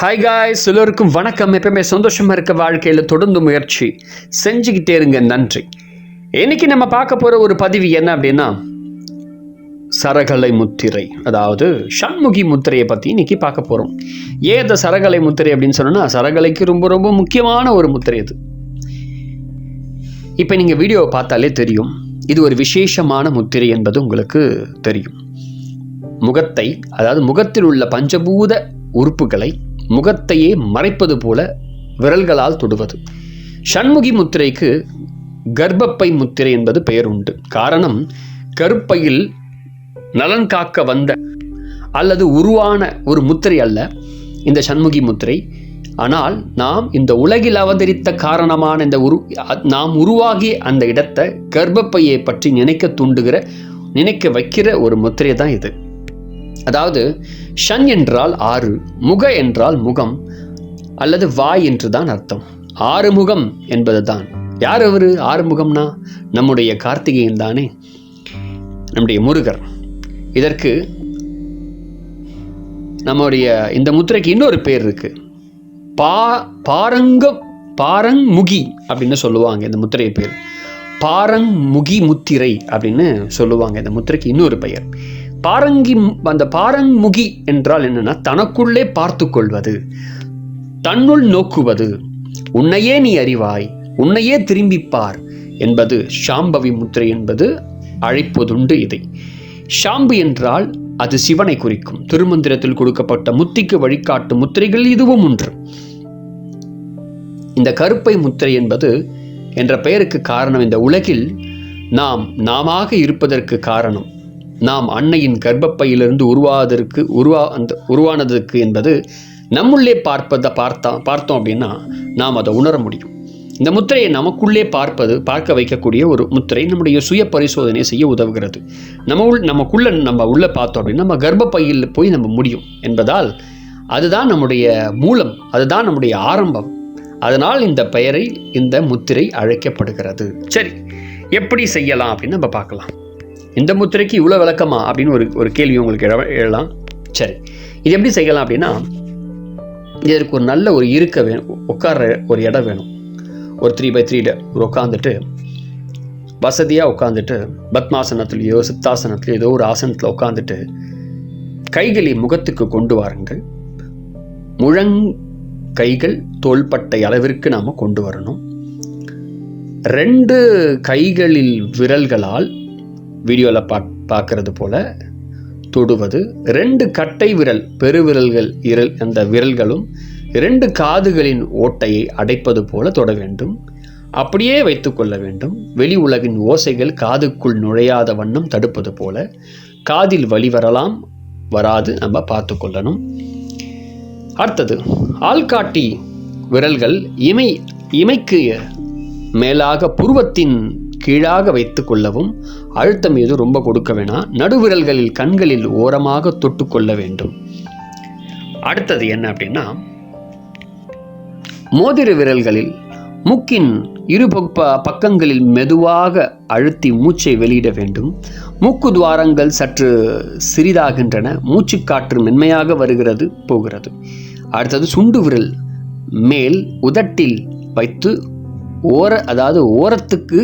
Hi guys, எல்லோருக்கும் வணக்கம். எப்பவுமே சந்தோஷமாக இருக்க வாழ்க்கையில் தொடர்ந்து முயற்சி செஞ்சுக்கிட்டே இருங்க. நன்றி. இன்னைக்கு நம்ம பார்க்க போகிற ஒரு பதிவு என்ன அப்படின்னா, சரகலை முத்திரை, அதாவது ஷண்முகி முத்திரையை பற்றி இன்னைக்கு பார்க்க போகிறோம். ஏன் இந்த சரகலை முத்திரை அப்படின்னு சொன்னோன்னா, சரகலைக்கு ரொம்ப ரொம்ப முக்கியமான ஒரு முத்திரை இது. இப்போ நீங்கள் வீடியோவை பார்த்தாலே தெரியும், இது ஒரு விசேஷமான முத்திரை என்பது உங்களுக்கு தெரியும். முகத்தை, அதாவது முகத்தில் உள்ள பஞ்சபூத உறுப்புகளை முகத்தையே மறைப்பது போல விரல்களால் தொடுவது. ஷண்முகி முத்திரைக்கு கர்ப்பப்பை முத்திரை என்பது பெயர் உண்டு. காரணம், கருப்பையில் நலன் காக்க வந்த அல்லது உருவான ஒரு முத்திரை அல்ல இந்த ஷண்முகி முத்திரை. ஆனால் நாம் இந்த உலகில் அவதரித்த காரணமான நாம் உருவாகிய அந்த இடத்தை, கர்ப்பப்பையை பற்றி நினைக்க வைக்கிற ஒரு முத்திரை தான் இது. அதாவது ஷன் என்றால் 6, முக என்றால் முகம் அல்லது வாய் என்று தான் அர்த்தம். 6 முகம் என்பது தான். யார் அவரு 6 முகம்னா? நம்முடைய கார்த்திகேயன் தானே, நம்முடைய முருகர். இதற்கு நம்முடைய இந்த முத்திரைக்கு இன்னொரு பேர் இருக்கு. பாரங்முகி அப்படின்னு சொல்லுவாங்க. இந்த முத்திரை பேர் பாரங்முகி முத்திரை அப்படின்னு சொல்லுவாங்க. இந்த முத்திரைக்கு இன்னொரு பெயர் அந்த பாரங்முகி என்றால் என்னன்னா, தனக்குள்ளே பார்த்து கொள்வது, தன்னுள் நோக்குவது, உன்னையே நீ அறிவாய், உன்னையே திரும்பிப்பார் என்பது ஷாம்பவி முத்திரை என்பது அழைப்பதுண்டு. இதை ஷாம்பு என்றால் அது சிவனை குறிக்கும். திருமந்திரத்தில் கொடுக்கப்பட்ட முத்திக்கு வழிகாட்டும் முத்திரைகள் இதுவும் ஒன்று. இந்த கருப்பை முத்திரை என்பது என்ற பெயருக்கு காரணம், இந்த உலகில் நாமாக இருப்பதற்கு காரணம், நாம் அன்னையின் கர்ப்பப்பையிலிருந்து உருவானதற்கு என்பது நம்முள்ளே பார்த்தோம் அப்படின்னா நாம் அதை உணர முடியும். இந்த முத்திரையை நமக்குள்ளே பார்க்க வைக்கக்கூடிய ஒரு முத்திரை நம்முடைய சுய பரிசோதனை செய்ய உதவுகிறது. நம்ம உள்ள பார்த்தோம் அப்படின்னா நம்ம கர்ப்பப்பையில் போய் நம்ம முடியும் என்பதால் அதுதான் நம்முடைய மூலம், அதுதான் நம்முடைய ஆரம்பம். அதனால் இந்த பெயரை இந்த முத்திரை அழைக்கப்படுகிறது. சரி, எப்படி செய்யலாம் அப்படின்னு நம்ம பார்க்கலாம். இந்த முத்திரைக்கு இவ்வளோ விளக்கமா அப்படின்னு ஒரு கேள்வி உங்களுக்கு எழலாம். சரி, இது எப்படி செய்யலாம் அப்படின்னா, இதற்கு ஒரு நல்ல ஒரு இருக்க வேணும், உட்கார ஒரு இடம் வேணும். ஒரு 3x3 உட்காந்துட்டு, வசதியாக உட்காந்துட்டு, பத்மாசனத்துலேயோ சித்தாசனத்துலையோ ஏதோ ஒரு ஆசனத்தில் உட்காந்துட்டு, கைகளை முகத்துக்கு கொண்டு வாருங்கள். கைகள் தோள்பட்டை அளவிற்கு நாம் கொண்டு வரணும். 2 கைகளில் விரல்களால் வீடியோவில் பார்க்கறது போல தொடுவது. 2 கட்டை விரல், பெருவிரல்கள், அந்த விரல்களும் 2 காதுகளின் ஓட்டையை அடைப்பது போல தொட வேண்டும். அப்படியே வைத்துக்கொள்ள வேண்டும். வெளி உலகின் ஓசைகள் காதுக்குள் நுழையாத வண்ணம் தடுப்பது போல. காதில் வலி வரலாம், வராது நம்ம பார்த்து கொள்ளணும். அடுத்தது, ஆள்காட்டி விரல்கள் இமைக்கு மேலாக புருவத்தின் கீழாக வைத்துக் கொள்ளவும். அழுத்தம் எதுவும் ரொம்ப கொடுக்க வேணாம். நடுவிரல்களில் கண்களில் ஓரமாக தொட்டு கொள்ள வேண்டும். அடுத்தது என்ன அப்படின்னா, மோதிர விரல்களில் மூக்கின் இரு பக்கங்களில் மெதுவாக அழுத்தி மூச்சை வெளியிட வேண்டும். மூக்கு துவாரங்கள் சற்று சிறிதாகின்றன. மூச்சு காற்று மென்மையாக வருகிறது போகிறது. அடுத்தது, சுண்டு விரல் மேல் உதட்டில் வைத்து ஓரத்துக்கு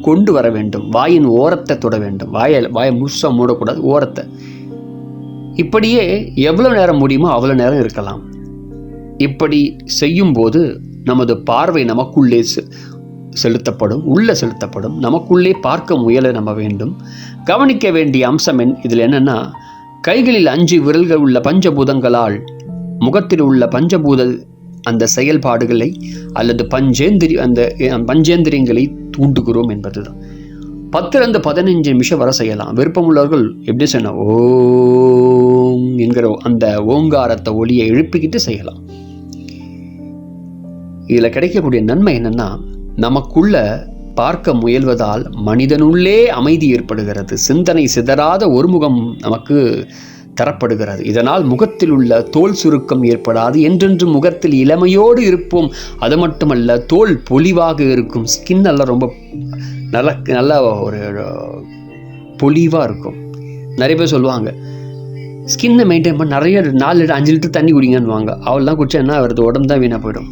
கொண்டு வர வேண்டும். வாயின் ஓரத்தை தொட வேண்டும். வாயை முழுசாக மூடக்கூடாது, ஓரத்தை. இப்படியே எவ்வளோ நேரம் முடியுமோ அவ்வளோ நேரம் இருக்கலாம். இப்படி செய்யும் போது நமது பார்வை நமக்குள்ளே செலுத்தப்படும். நமக்குள்ளே பார்க்க முயல நம்ம வேண்டும். கவனிக்க வேண்டிய அம்சம் இதில் என்னன்னா, கைகளில் 5 விரல்கள் உள்ள பஞ்சபூதங்களால் முகத்தில் உள்ள பஞ்சபூத அந்த செயல்பாடுகளை அல்லது பஞ்சேந்திரியங்களை தூண்டுகிறோம் என்பதுதான். 10-15 நிமிஷம் வரை செய்யலாம். விருப்பமுள்ளவர்கள் எப்படி சொன்ன ஓம் என்கிற அந்த ஓங்காரத்தை ஒலியை எழுப்பிக்கிட்டு செய்யலாம். இதில் கிடைக்கக்கூடிய நன்மை என்னன்னா, நமக்குள்ள பார்க்க முயல்வதால் மனிதனுள்ளே அமைதி ஏற்படுகிறது. சிந்தனை சிதறாத ஒருமுகம் நமக்கு தரப்படுகிறது. இதனால் முகத்தில் உள்ள தோல் சுருக்கம் ஏற்படாது. என்றென்று முகத்தில் இளமையோடு இருப்போம். அது மட்டுமல்ல, தோல் பொலிவாக இருக்கும். ஸ்கின் எல்லாம் ரொம்ப நல்ல ஒரு பொலிவாக இருக்கும். நிறைய பேர் சொல்லுவாங்க, ஸ்கின்னை மெயின்டைன் பண்ண நிறைய 4 லிட்டர் 5 லிட்டர் தண்ணி குடிங்கன்னு வாங்க. அவள்லாம் குடிச்சா என்ன வருது, உடம்பு தான் வீணாக போயிடும்.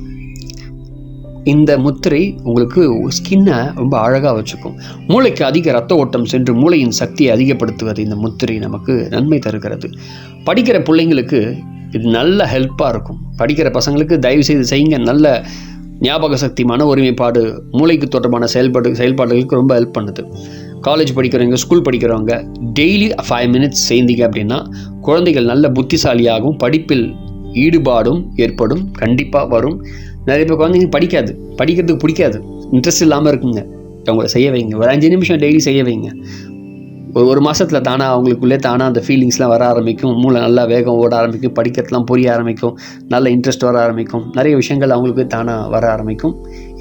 இந்த முத்திரை உங்களுக்கு ஸ்கின்னை ரொம்ப அழகாக வச்சுக்கும். மூளைக்கு அதிக ரத்த ஓட்டம் சென்று மூளையின் சக்தியை அதிகப்படுத்துவது இந்த முத்திரை நமக்கு நன்மை தருகிறது. படிக்கிற பிள்ளைங்களுக்கு இது நல்ல ஹெல்ப்பாக இருக்கும். படிக்கிற பசங்களுக்கு தயவுசெய்து செய்யுங்க. நல்ல ஞாபக சக்தி, மன ஒருமைப்பாடு, மூளைக்கு தொடர்பான செயல்பாடுகளுக்கு ரொம்ப ஹெல்ப் பண்ணுது. காலேஜ் படிக்கிறவங்க, ஸ்கூல் படிக்கிறவங்க டெய்லி 5 மினிட்ஸ் செய்தீங்க அப்படின்னா குழந்தைகள் நல்ல புத்திசாலியாகவும் படிப்பில் ஈடுபாடும் ஏற்படும், கண்டிப்பாக வரும். நிறைய பேர் குழந்தைங்க படிக்கிறதுக்கு பிடிக்காது, இன்ட்ரெஸ்ட் இல்லாமல் இருக்குங்க. அவங்கள செய்ய வைங்க. ஒரு 5 நிமிஷம் டெய்லி செய்ய வைங்க. ஒரு மாதத்தில் தானாக அவங்களுக்குள்ளே தானாக அந்த ஃபீலிங்ஸ்லாம் வர ஆரம்பிக்கும். மூளை நல்லா வேகம் ஓட ஆரம்பிக்கும், படிக்கிறதுலாம் புரிய ஆரம்பிக்கும், நல்ல இன்ட்ரெஸ்ட் வர ஆரம்பிக்கும், நிறைய விஷயங்கள் அவங்களுக்கு தானாக வர ஆரம்பிக்கும்.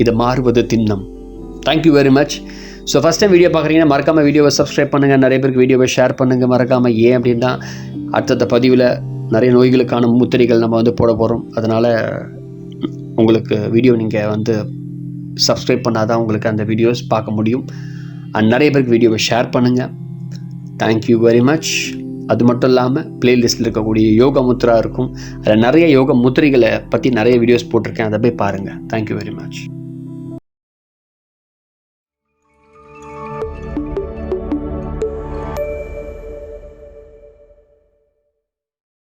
இது மாறுவது திண்ணம். Thank you very much. So first time video பார்க்குறீங்கன்னா மறக்காமல் வீடியோவை சப்ஸ்கிரைப் பண்ணுங்கள். நிறைய பேருக்கு வீடியோவை ஷேர் பண்ணுங்கள் மறக்காமல். ஏன் அப்படின்னா அடுத்த பதிவில் நிறைய நோய்களுக்கான முத்திரைகள் நம்ம போட போகிறோம். அதனால் உங்களுக்கு வீடியோ நீங்கள் சப்ஸ்கிரைப் பண்ணாதான் உங்களுக்கு அந்த வீடியோஸ் பார்க்க முடியும். அண்ட் நிறைய பேருக்கு வீடியோவை ஷேர் பண்ணுங்கள். Thank you very much. அது மட்டும் இல்லாமல் பிளேலிஸ்ட்டில் இருக்கக்கூடிய யோகா முத்ரா இருக்கும். அதில் நிறைய யோகா முத்திரைகளை பற்றி நிறைய வீடியோஸ் போட்டிருக்கேன். அதை போய் பாருங்கள். Thank you very much.